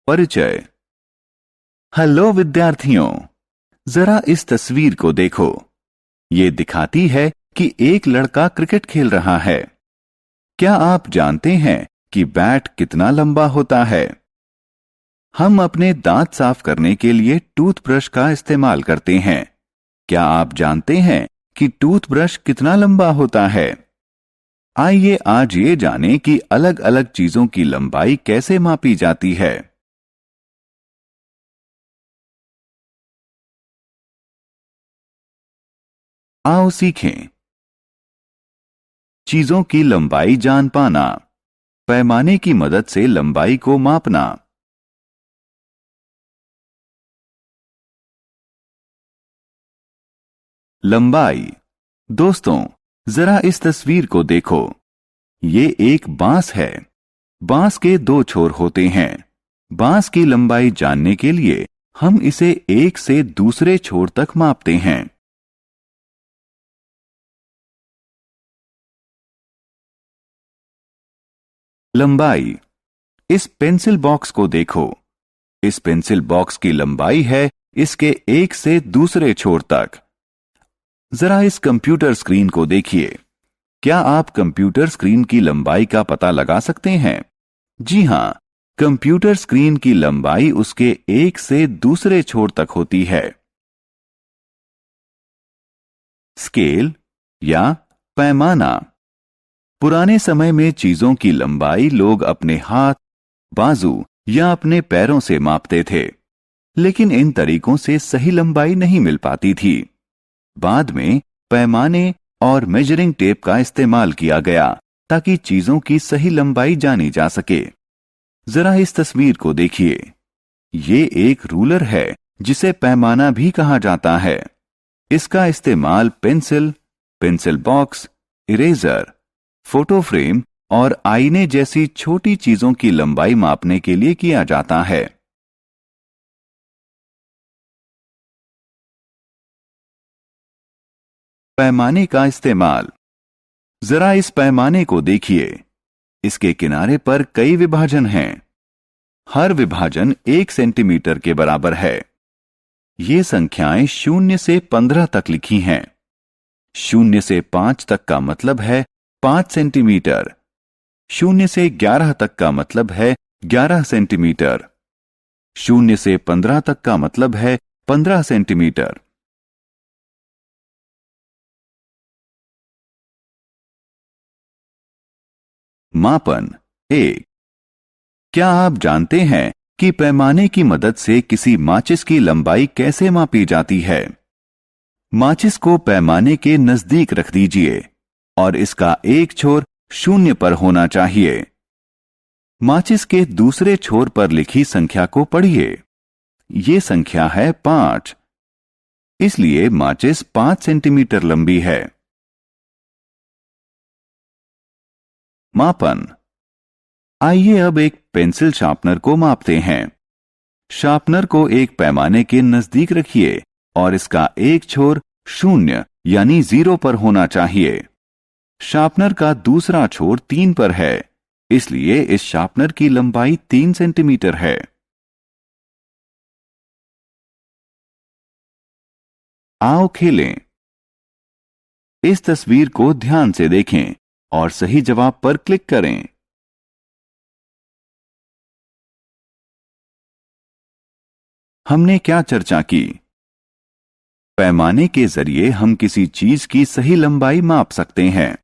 परिचय। हेलो विद्यार्थियों, जरा इस तस्वीर को देखो। ये दिखाती है कि एक लड़का क्रिकेट खेल रहा है। क्या आप जानते हैं कि बैट कितना लंबा होता है? हम अपने दांत साफ करने के लिए टूथब्रश का इस्तेमाल करते हैं। क्या आप जानते हैं कि टूथब्रश कितना लंबा होता है? आइए आज ये जानें कि अलग अलग चीजों की लंबाई कैसे मापी जाती है। आओ सीखें। चीजों की लंबाई जान पाना। पैमाने की मदद से लंबाई को मापना। लंबाई। दोस्तों, जरा इस तस्वीर को देखो। ये एक बांस है। बांस के दो छोर होते हैं। बांस की लंबाई जानने के लिए हम इसे एक से दूसरे छोर तक मापते हैं। लंबाई। इस पेंसिल बॉक्स को देखो। इस पेंसिल बॉक्स की लंबाई है इसके एक से दूसरे छोर तक। जरा इस कंप्यूटर स्क्रीन को देखिए। क्या आप कंप्यूटर स्क्रीन की लंबाई का पता लगा सकते हैं? जी हां, कंप्यूटर स्क्रीन की लंबाई उसके एक से दूसरे छोर तक होती है। स्केल या पैमाना। पुराने समय में चीजों की लंबाई लोग अपने हाथ, बाजू या अपने पैरों से मापते थे, लेकिन इन तरीकों से सही लंबाई नहीं मिल पाती थी। बाद में पैमाने और मेजरिंग टेप का इस्तेमाल किया गया ताकि चीजों की सही लंबाई जानी जा सके। जरा इस तस्वीर को देखिए। ये एक रूलर है जिसे पैमाना भी कहा जाता है। इसका इस्तेमाल pencil, pencil box, eraser, photo frame और आईने जैसी छोटी चीजों की लंबाई मापने के लिए किया जाता है। पैमाने का इस्तेमाल। जरा इस पैमाने को देखिए। इसके किनारे पर कई विभाजन हैं। हर विभाजन 1 सेंटीमीटर के बराबर है। ये संख्याएं 0 से 15 तक लिखी हैं। 0 से 5 तक का मतलब है 5 सेंटीमीटर। 0 से 11 तक का मतलब है 11 सेंटीमीटर। 0 से 15 तक का मतलब है 15 सेंटीमीटर। मापन 1। क्या आप जानते हैं कि पैमाने की मदद से किसी माचिस की लंबाई कैसे मापी जाती है? माचिस को पैमाने के नजदीक रख दीजिए और इसका एक छोर 0 पर होना चाहिए। माचिस के दूसरे छोर पर लिखी संख्या को पढ़िए। ये संख्या है 5। इसलिए माचिस 5 सेंटीमीटर लंबी है। मापन। आइए अब एक पेंसिल शार्पनर को मापते हैं। शार्पनर को एक पैमाने के नजदीक रखिए और इसका एक छोर 0 यानी 0 पर होना चाहिए। शार्पनर का दूसरा छोर 3 पर है, इसलिए इस शार्पनर की लंबाई 3 सेंटीमीटर है। आओ खेलें। इस तस्वीर को ध्यान से देखें और सही जवाब पर क्लिक करें। हमने क्या चर्चा की? पैमाने के जरिए हम किसी चीज की सही लंबाई माप सकते हैं।